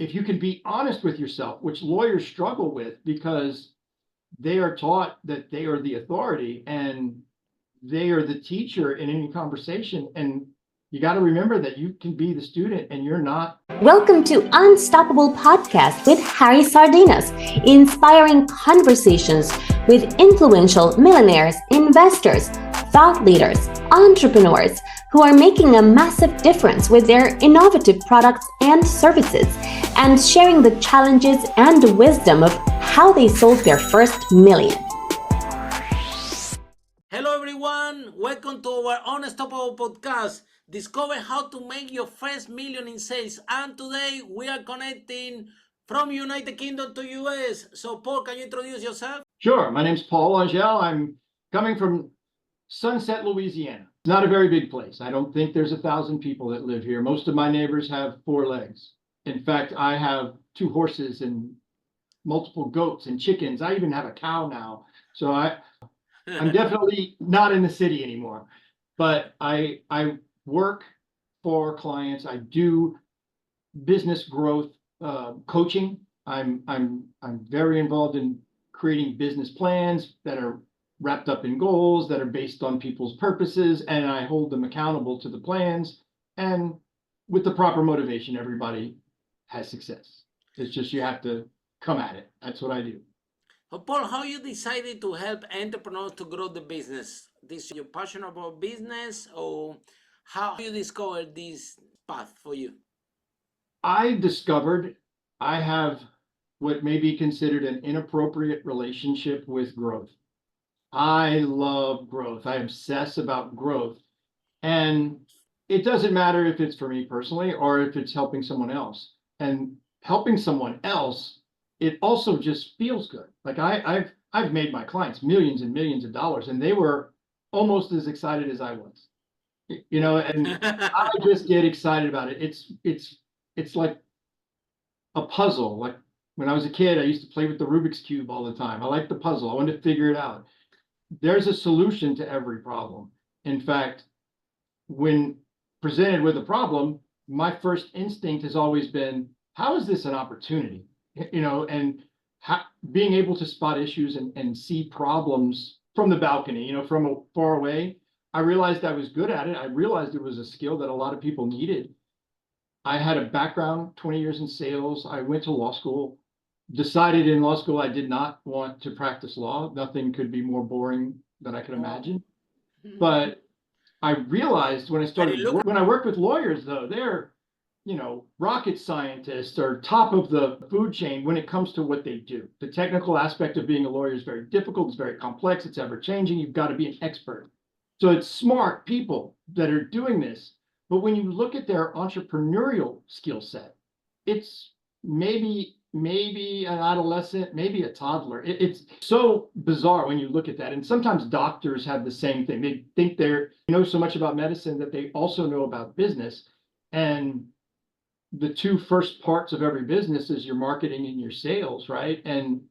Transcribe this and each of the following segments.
if you can be honest with yourself, which lawyers struggle with because they are taught that they are the authority and they are the teacher in any conversation. And you got to remember that you can be the student and you're not. Welcome to Unstoppable Podcast with Harry Sardinas, inspiring conversations with influential millionaires, investors, thought leaders, entrepreneurs who are making a massive difference with their innovative products and services, and sharing the challenges and wisdom of how they sold their first million. Hello everyone, welcome to our Unstoppable Podcast. Discover how to make your first million in sales. And today we are connecting from United Kingdom to US. So Paul, can you introduce yourself? Sure. My name's J Angelle. I'm coming from Sunset, Louisiana. It's not a very big place. I don't think there's 1,000 people that live here. Most of my neighbors have 4 legs. In fact, I have 2 horses and multiple goats and chickens. I even have a cow now. So I'm definitely not in the city anymore. But I work for clients. I do business growth coaching. I'm very involved in creating business plans that are wrapped up in goals that are based on people's purposes, and I hold them accountable to the plans. And with the proper motivation, everybody has success. It's just you have to come at it. That's what I do. So Paul, how you decided to help entrepreneurs to grow the business? This you're passionate about business, or how you discovered this path for you? I discovered I have what may be considered an inappropriate relationship with growth. I love growth. I obsess about growth. And it doesn't matter if it's for me personally or if it's helping someone else. And helping someone else, it also just feels good. Like I've made my clients millions and millions of dollars, and they were almost as excited as I was. You know, and I just get excited about it. It's like a puzzle. Like when I was a kid, I used to play with the Rubik's Cube all the time. I like the puzzle. I wanted to figure it out. There's a solution to every problem. In fact, when presented with a problem, my first instinct has always been, how is this an opportunity? You know, and being able to spot issues and see problems from the balcony, you know, from far away. I realized I was good at it. I realized it was a skill that a lot of people needed. I had a background, 20 years in sales. I went to law school, decided in law school I did not want to practice law. Nothing could be more boring than I could imagine. But I realized when I worked with lawyers, though, they're, you know, rocket scientists or top of the food chain when it comes to what they do. The technical aspect of being a lawyer is very difficult. It's very complex. It's ever changing. You've got to be an expert. So it's smart people that are doing this. But when you look at their entrepreneurial skill set, it's maybe an adolescent, maybe a toddler. It's so bizarre when you look at that. And sometimes doctors have the same thing. They think they know so much about medicine that they also know about business. And the 2 first parts of every business is your marketing and your sales, right? And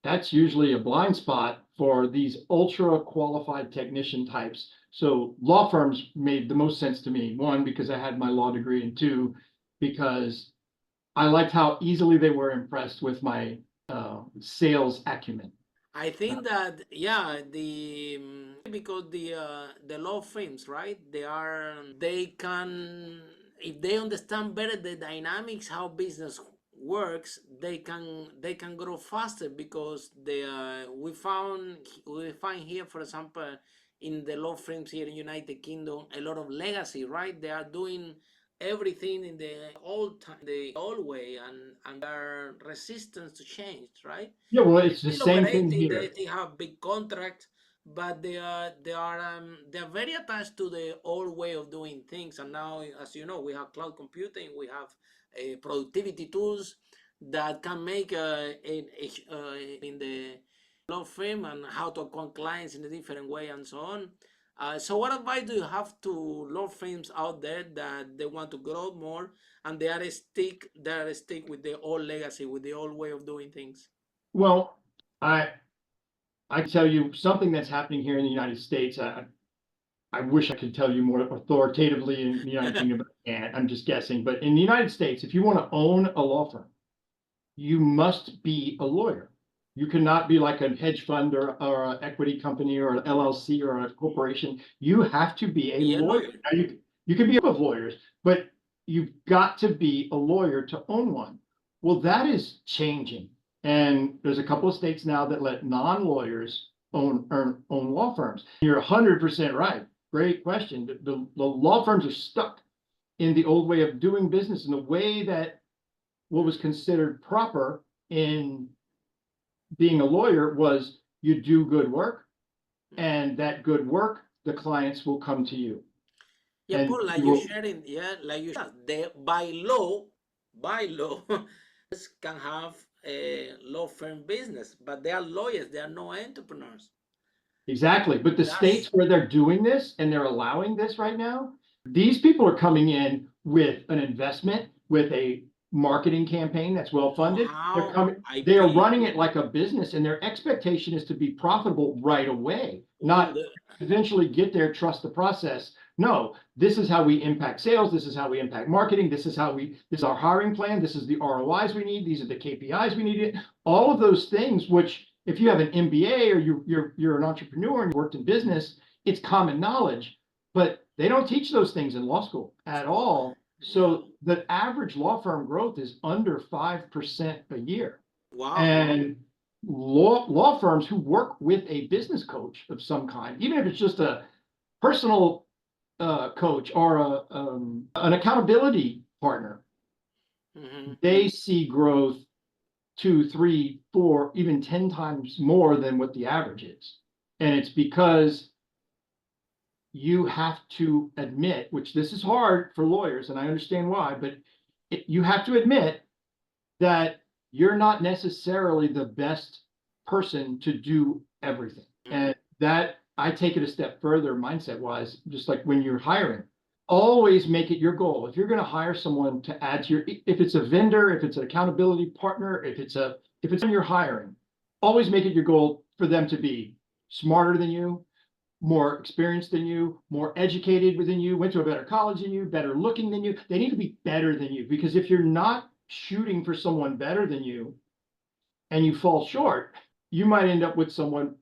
that's usually a blind spot for these ultra qualified technician types. So law firms made the most sense to me. 1, because I had my law degree, and 2, because I liked how easily they were impressed with my sales acumen. I think that because the law firms, right? They can, if they understand better the dynamics how business works, they can grow faster, because we find here, for example, in the law firms here in United Kingdom, a lot of legacy, right? They are doing everything in the old time, the old way, and are resistant to change, right? Yeah, well, it's the Still same thing operating, here. they have big contracts, but they're very attached to the old way of doing things. And now, as you know, we have cloud computing, we have productivity tools that can make in the law firm, and how to acquire clients in a different way, and so on. So what advice do you have to law firms out there that they want to grow more, and they are stick with the old legacy, with the old way of doing things? Well, I tell you something that's happening here in the United States. I wish I could tell you more authoritatively in the United Kingdom, but I can't. I'm just guessing. But in the United States, if you want to own a law firm, you must be a lawyer. You cannot be like a hedge fund or an equity company or an LLC or a corporation. You have to be a lawyer. Now, you can be of lawyers, but you've got to be a lawyer to own one. Well, that is changing. And there's a couple of states now that let non-lawyers own law firms. You're 100% right. Great question. The law firms are stuck in the old way of doing business, in the way that what was considered proper in being a lawyer was you do good work, and that good work, the clients will come to you. Yeah, And Paul, like you you will, sharing, yeah, like you shared, by law, can have a law firm business, but they are lawyers, they are no entrepreneurs. exactly. But the states That's where they're doing this and they're allowing this right now, these people are coming in with an investment, with a marketing campaign that's well funded. They're know-how, coming, they are running it like a business, and their expectation is to be profitable right away, not eventually get there, trust the process. No, this is how we impact sales. This is how we impact marketing. This is our hiring plan. This is the ROIs we need. These are the KPIs we need. All of those things, which if you have an MBA or you're an entrepreneur and you worked in business, it's common knowledge, but they don't teach those things in law school at all. So the average law firm growth is under 5% a year. Wow. And law firms who work with a business coach of some kind, even if it's just a personal coach or an accountability partner, they see growth 2, 3, 4, even 10 times more than what the average is. And it's because you have to admit, which this is hard for lawyers, and I understand why, but you have to admit that you're not necessarily the best person to do everything. And that I take it a step further mindset wise, just like when you're hiring, always make it your goal. If you're going to hire someone to add to if it's a vendor, if it's an accountability partner, if it's when you're hiring, always make it your goal for them to be smarter than you, more experienced than you, more educated than you, went to a better college than you, better looking than you. They need to be better than you, because if you're not shooting for someone better than you and you fall short, you might end up with someone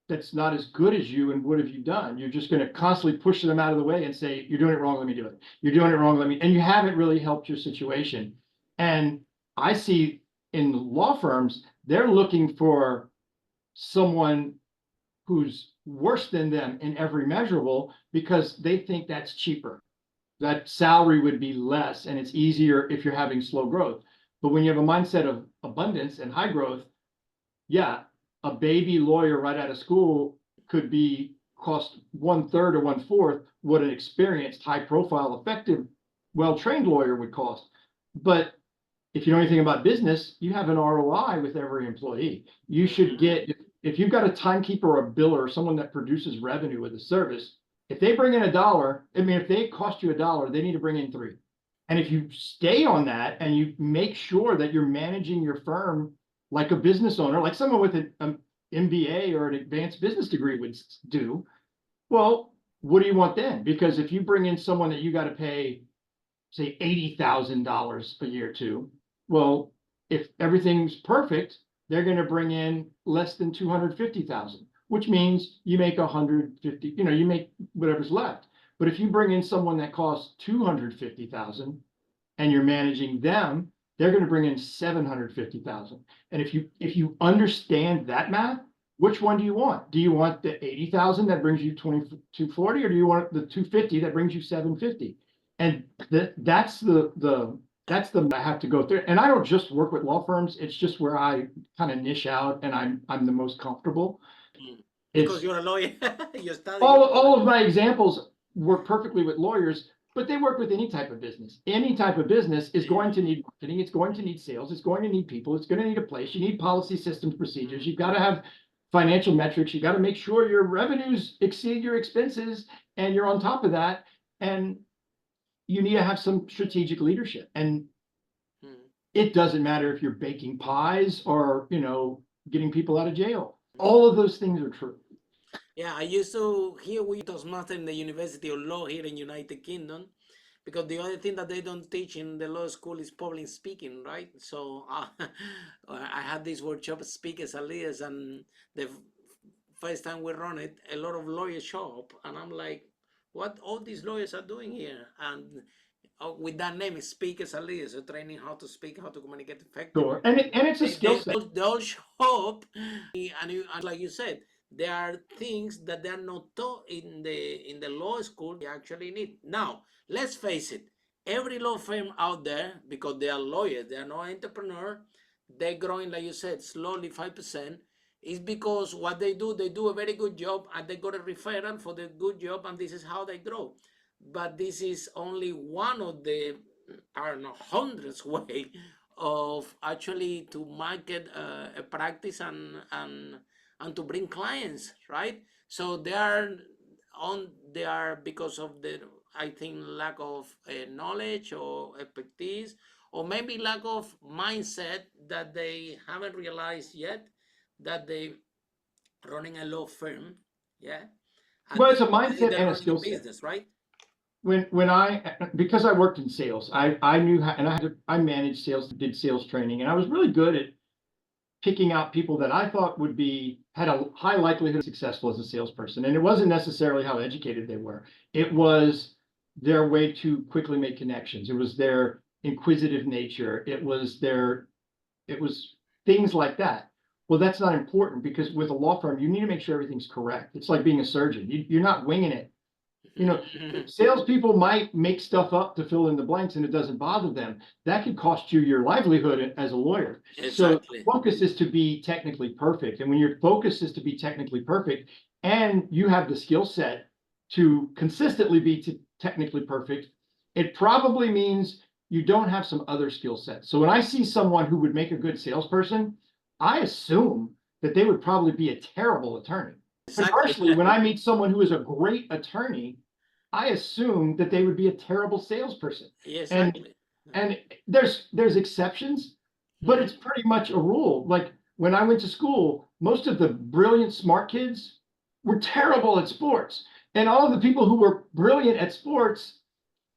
that's not as good as you. And what have you done? You're just going to constantly push them out of the way and say, you're doing it wrong, let me do it. You're doing it wrong, and you haven't really helped your situation. And I see in law firms, they're looking for someone who's worse than them in every measurable, because they think that's cheaper. That salary would be less, and it's easier if you're having slow growth. But when you have a mindset of abundance and high growth, yeah, a baby lawyer right out of school could cost 1/3 or 1/4 what an experienced, high profile, effective, well-trained lawyer would cost. But if you know anything about business, you have an ROI with every employee. You should get, if you've got a timekeeper or a biller or someone that produces revenue with a service, if they bring in $1, if they cost you $1, they need to bring in 3. And if you stay on that and you make sure that you're managing your firm like a business owner, like someone with an MBA or an advanced business degree would do, well, what do you want then? Because if you bring in someone that you got to pay, say, $80,000 a year to, well, if everything's perfect, they're going to bring in less than 250,000, which means you make 150, you make whatever's left. But if you bring in someone that costs 250,000 and you're managing them, they're going to bring in 750,000. And if you understand that math, which one do you want? Do you want the 80,000 that brings you 240, or do you want the 250 that brings you 750? And that's the I have to go through. And I don't just work with law firms. It's just where I kind of niche out, and I'm the most comfortable. Because you're a lawyer. You're studying. All of my examples work perfectly with lawyers, but they work with any type of business. Any type of business is going to need marketing. It's going to need sales. It's going to need people. It's going to need a place. You need policy, systems, procedures. You've got to have financial metrics. You got to make sure your revenues exceed your expenses, and you're on top of that. And you need to have some strategic leadership. And it doesn't matter if you're baking pies or, getting people out of jail. All of those things are true. Yeah, I used to hear we Toastmaster in the University of Law here in United Kingdom, because the only thing that they don't teach in the law school is public speaking, right? So I had this workshop, speakers and leaders, and the first time we run it, a lot of lawyers show up, and I'm like, what all these lawyers are doing here? And with that name, speakers and leaders, so training how to speak, how to communicate effectively. Sure. And it's a skill set. They all show up, and like you said, there are things that they are not taught in the law school they actually need. Now, let's face it, every law firm out there, because they are lawyers, they are no entrepreneur, they're growing, like you said, slowly 5%, is because what they do a very good job, and they got a referral for the good job, and this is how they grow. But this is only one of the, I don't know, hundreds way of actually to market a practice and to bring clients, right? So they are because of the, I think, lack of knowledge or expertise, or maybe lack of mindset that they haven't realized yet that they running a law firm, yeah. And Well, it's a mindset and a skill set. business, right? Because I worked in sales, I knew how, and I managed sales, did sales training, and I was really good at picking out people that I thought had a high likelihood of successful as a salesperson. And it wasn't necessarily how educated they were. It was their way to quickly make connections. It was their inquisitive nature. It was things like that. Well, that's not important, because with a law firm, you need to make sure everything's correct. It's like being a surgeon. You're not winging it. You know, salespeople might make stuff up to fill in the blanks and it doesn't bother them. That could cost you your livelihood as a lawyer. Exactly. So focus is to be technically perfect. And when your focus is to be technically perfect and you have the skill set to consistently be technically perfect, it probably means you don't have some other skill sets. So when I see someone who would make a good salesperson, I assume that they would probably be a terrible attorney. Conversely, when I meet someone who is a great attorney, I assume that they would be a terrible salesperson. Yes, And there's exceptions, but it's pretty much a rule. Like when I went to school, most of the brilliant, smart kids were terrible at sports. And all of the people who were brilliant at sports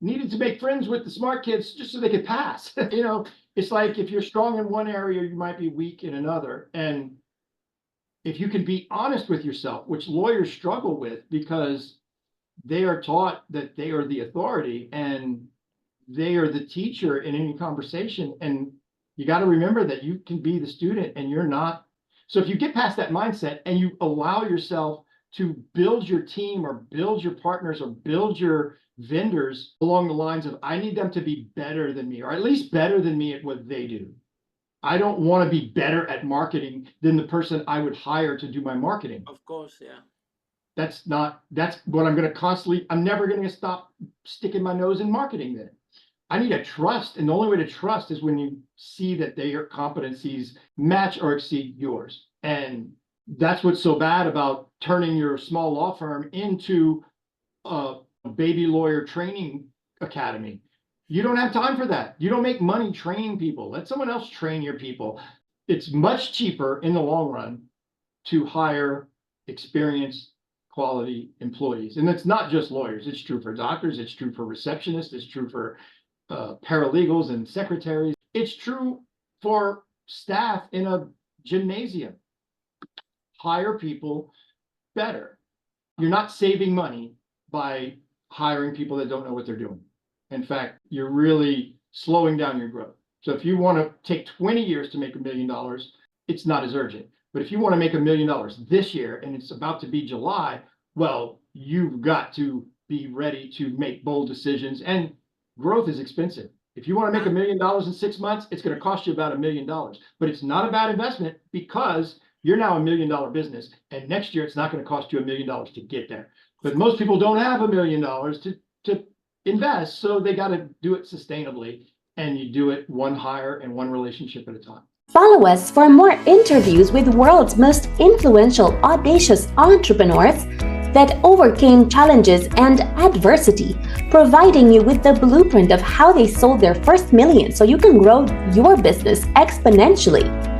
needed to make friends with the smart kids just so they could pass. You know, it's like if you're strong in one area, you might be weak in another. And if you can be honest with yourself, which lawyers struggle with because they are taught that they are the authority and they are the teacher in any conversation. And you got to remember that you can be the student and you're not. So if you get past that mindset and you allow yourself to build your team or build your partners or build your vendors along the lines of, I need them to be better than me, or at least better than me at what they do. I don't want to be better at marketing than the person I would hire to do my marketing. of course, yeah. That's what I'm going to constantly, I'm never going to stop sticking my nose in marketing then. I need a trust. And the only way to trust is when you see that their competencies match or exceed yours. And that's what's so bad about turning your small law firm into a baby lawyer training academy. You don't have time for that. You don't make money training people. Let someone else train your people. It's much cheaper in the long run to hire experienced, quality employees. And it's not just lawyers. It's true for doctors. It's true for receptionists. It's true for paralegals and secretaries. It's true for staff in a gymnasium. Hire people better. You're not saving money by hiring people that don't know what they're doing. In fact, you're really slowing down your growth. So if you want to take 20 years to make $1 million, it's not as urgent. But if you want to make $1 million this year and it's about to be July, well, you've got to be ready to make bold decisions. And growth is expensive. If you want to make $1 million in 6 months, it's going to cost you about $1 million. But it's not a bad investment because you're now $1 million business. And next year, it's not going to cost you $1 million to get there. But most people don't have $1 million to invest. So they got to do it sustainably. And you do it one hire and one relationship at a time. Follow us for more interviews with world's most influential, audacious entrepreneurs that overcame challenges and adversity, providing you with the blueprint of how they sold their first million so you can grow your business exponentially.